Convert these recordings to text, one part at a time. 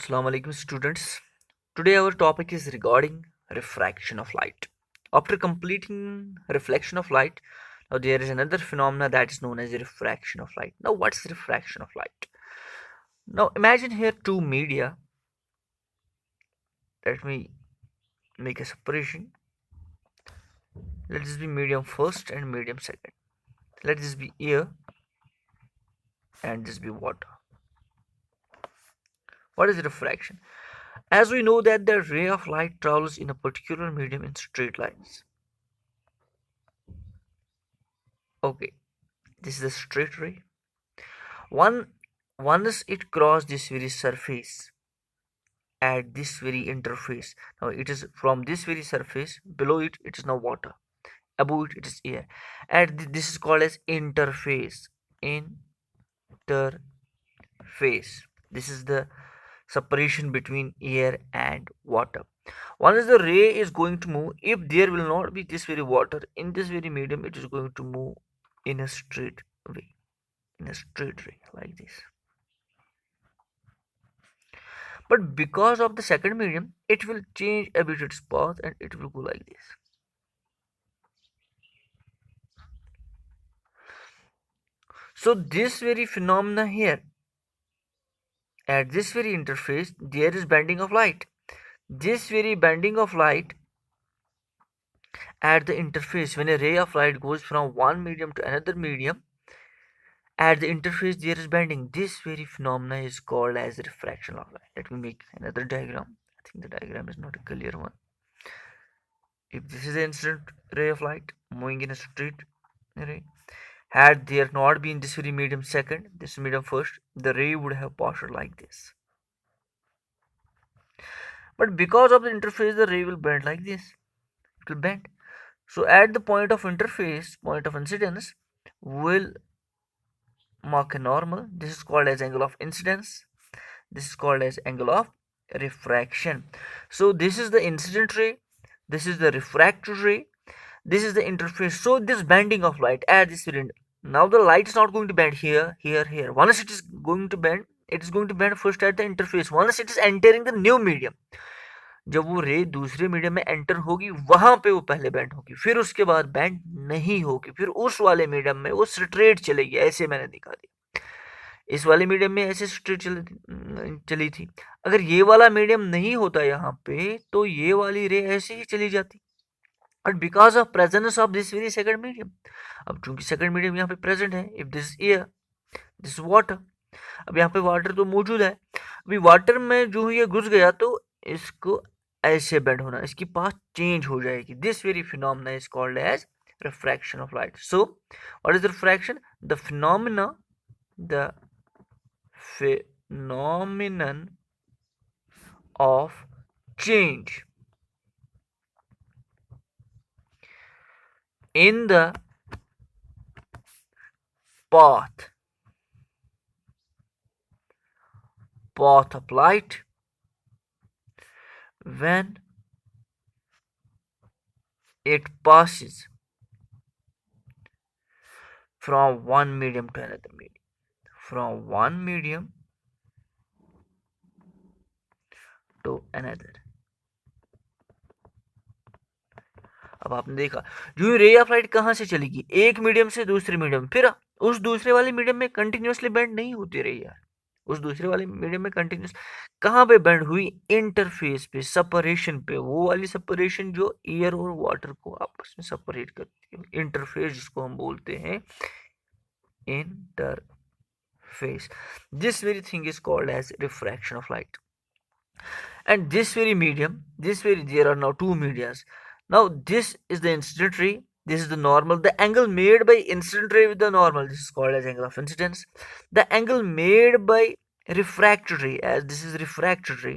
Assalamu alaikum students. Today our topic is regarding refraction of light. After completing reflection of light, now there is another phenomena that is known as refraction of light. Now what's refraction of light? Now imagine here two media. Let me make a separation. Let this be medium first and medium second. Let this be air and this be water. What is refraction? As we know that the ray of light travels in a particular medium in straight lines. Okay, this is a straight ray. One Once it crossed this very surface at this very interface. Now it is from this very surface, below it is now water, above it is air. This is called as interface. Interface. This is the separation between air and water. Once the ray is going to move, if there will not be this very water in this very medium, it is going to move in a straight way, in a straight ray like this. But because of the second medium, it will change a bit its path and it will go like this. So this very phenomena here, at this very interface, there is bending of light. This very bending of light at the interface, when a ray of light goes from one medium to another medium, at the interface there is bending. This very phenomena is called as refraction of light. Let me make another diagram. I think the diagram is not a clear one. If this is the incident ray of light moving in a straight ray, had there not been this very medium second, this medium first, the ray would have passed like this. But because of the interface, the ray will bend like this. It will bend. So at the point of interface, point of incidence, will mark a normal. This is called as angle of incidence. This is called as angle of refraction. So this is the incident ray. This is the refracted ray. This is the interface. So this bending of light at this cylinder. Now the light is not going to bend here, here, here. Once it is going to bend, it is going to bend first at the interface. Once it is entering the new medium, जब वो रे दूसरे medium में enter होगी वहां पे वो पहले बैंड होगी, फिर उसके बाद बैंड नहीं होगी, फिर उस वाले मीडियम में वो स्ट्रेट चलेगी. ऐसे मैंने दिखा दिया. इस वाले मीडियम में ऐसे स्ट्रेट चली थी. अगर ये वाला मीडियम नहीं होता यहाँ पे तो ये वाली रे ऐसे ही चली जाती. But because of presence of this very second medium, अब चूंकि सेकंड मीडियम यहाँ पे प्रेजेंट है, if this air, this water, अब यहाँ पे वाटर तो मौजूद है. अभी वाटर में जो ये घुस गया तो इसको ऐसे बेंड होना, इसकी पाथ चेंज हो जाएगी. This very phenomena is called as refraction of light. So what is refraction? The phenomenon of change in the path of light when it passes from one medium to another medium, from one medium to another. अब आपने देखा जो ray of light कहां से चलेगी, एक medium से दूसरे मीडियम, फिर उस दूसरे वाले मीडियम में कंटिन्यूसली बेंड नहीं होती रही यार. उस दूसरे वाले मीडियम में कंटिन्यूस कहां पे बेंड हुई? इंटरफेस पे, सेपरेशन पे. वो वाली सेपरेशन जो एयर और वाटर को आपस में सेपरेट करती है, इंटरफेस जिसको हम बोलते हैं interface. This very thing is called as refraction of light. And this very medium, there are now two medias. Now this is the incident ray, this is the normal. The angle made by incident ray with the normal, this is called as angle of incidence. The angle made by refracted ray, as this is refracted ray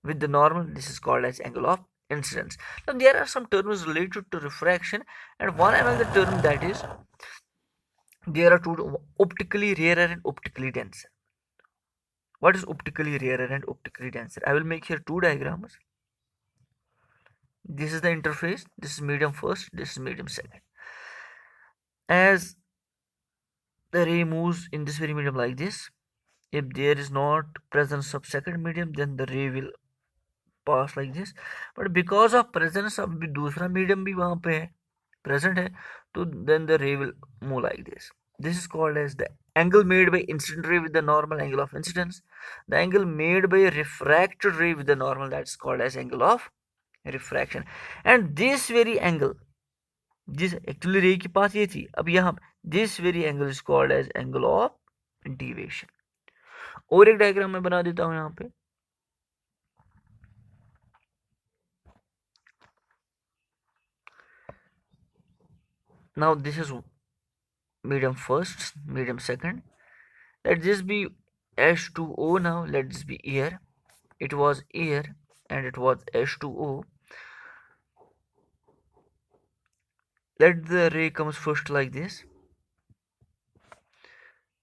with the normal, this is called as angle of incidence. Now there are some terms related to refraction, and one among the term that is, there are two: optically rarer and optically denser. What is optically rarer and optically denser? I will make here two diagrams. This is the interface, this is medium first, this is medium second. As the ray moves in this very medium like this, if there is not presence of second medium, then the ray will pass like this. But because of presence of दूसरा medium भी वहाँ पे है, present है, तो then the ray will move like this. This is called as the angle made by incident ray with the normal angle of incidence. The angle made by refracted ray with the normal, that's called as angle of refraction. And this very angle, जिस actually ray की पास ये थी, अब यहाँ this very angle is called as angle of deviation. और एक diagram मैं बना देता हूं यहाँ पे. Now this is medium first, medium second. Let this be H2O. Now let this be air. It was air and it was H2O. Let the ray comes first like this.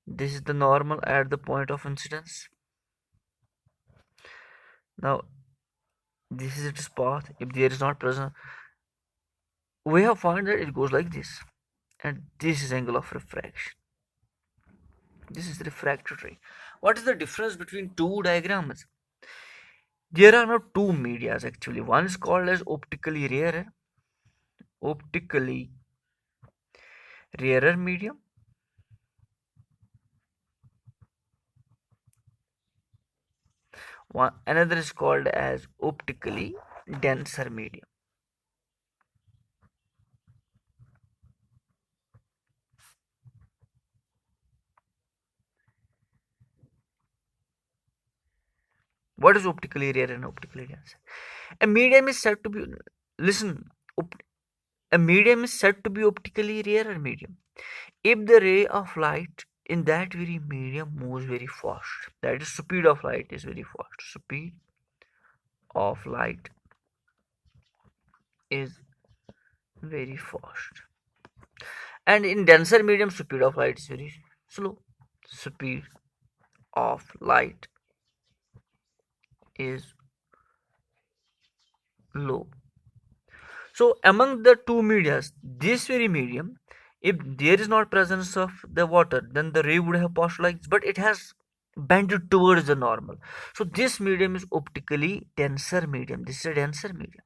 This is the normal at the point of incidence. Now this is its path. If there is not present, we have found that it goes like this, and this is angle of refraction. This is refracted ray. What is the difference between two diagrams? There are now two medias actually. One is called as optically rarer medium. Another is called as optically denser medium. What is optically rare and optically denser? A medium is said to be, listen, a medium is said to be optically rarer medium if the ray of light in that very medium moves very fast. That is, speed of light is very fast. Speed of light is very fast. And in denser medium, speed of light is very slow. Speed of light is low. So among the two medias, this very medium, if there is not presence of the water, then the ray would have passed like this, but it has bent towards the normal. So this medium is optically denser medium. This is a denser medium.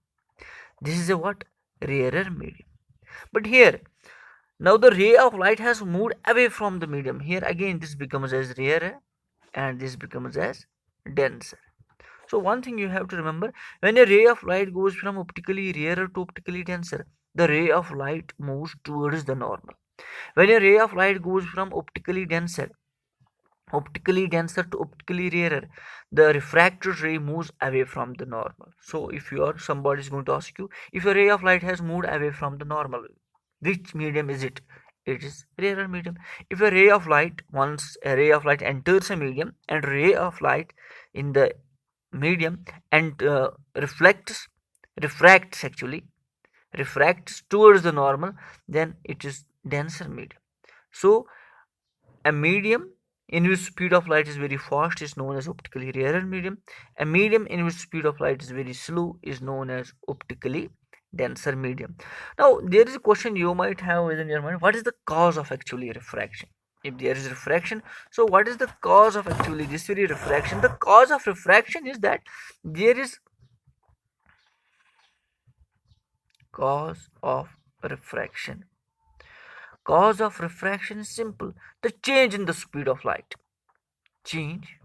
This is a what? Rarer medium. But here, now the ray of light has moved away from the medium. Here again this becomes as rarer and this becomes as denser. So one thing you have to remember, when a ray of light goes from optically rarer to optically denser, the ray of light moves towards the normal. When a ray of light goes from optically denser to optically rarer, the refracted ray moves away from the normal. So if somebody is going to ask you, if a ray of light has moved away from the normal, which medium is it? It is rarer medium. If a ray of light, once a ray of light enters a medium and ray of light in the medium and refracts towards the normal, then it is denser medium. So a medium in which speed of light is very fast is known as optically rarer medium. A medium in which speed of light is very slow is known as optically denser medium. Now there is a question you might have within your mind: what is the cause of actually refraction? If there is refraction, so what is the cause of actually this very refraction? The cause of refraction is that there is cause of refraction. Cause of refraction is simple: the change in the speed of light. Change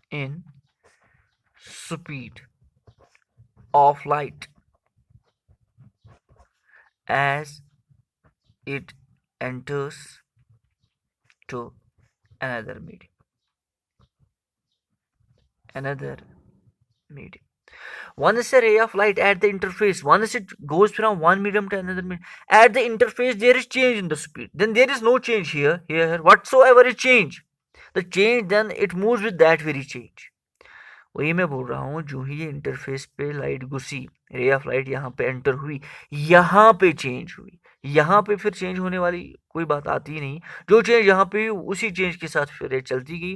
in speed of light as it enters to another medium. One is a ray of light at the interface. Once it goes from one medium to another medium, at the interface there is change in the speed. Then there is no change here whatsoever is change. The change, then it moves with that very change. वही मैं बोल रहा हूँ, जो ही ये interface पे light घुसी, ray of light यहाँ पे एंटर हुई, यहाँ पे चेंज हुई, यहाँ पे फिर चेंज होने वाली कोई बात आती ही नहीं. जो चेंज यहाँ पे उसी चेंज के साथ फिर चलती गई.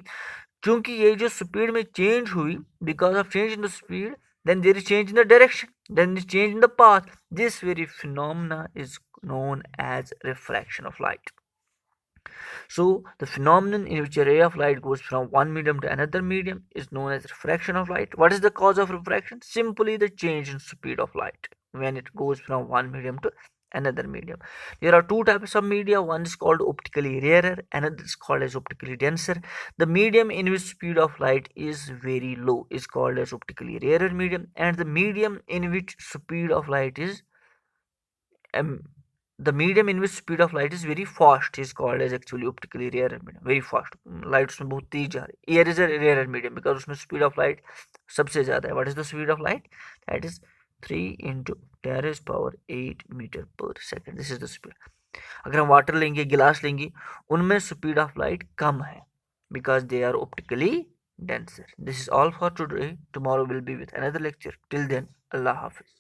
क्योंकि ये जो स्पीड में चेंज हुई, because of change in the speed, then there is change in the direction, then there is change in the path. This very phenomena is known as refraction of light. So the phenomenon in which a ray of light goes from one medium to another medium is known as refraction of light. What is the cause of refraction? Simply the change in speed of light when it goes from one medium to another medium. There are two types of media. One is called optically rarer, another is called as optically denser. The medium in which speed of light is very low is called as optically rarer medium, and the medium in which speed of light is um, the medium in which speed of light is very fast is called as actually optically rarer medium. Very fast, light उसमें बहुत तेज जा रही है. Air is a rarer medium because उसमें speed of light सबसे ज़्यादा है. What is the speed of light? That is 3 into 10 raised power 8 meter per second. This is the speed. अगर हम वाटर लेंगे, गिलास लेंगे, उनमें speed of light कम है because they are optically denser. This is all for today. Tomorrow will be with another lecture. Till then, Allah Hafiz.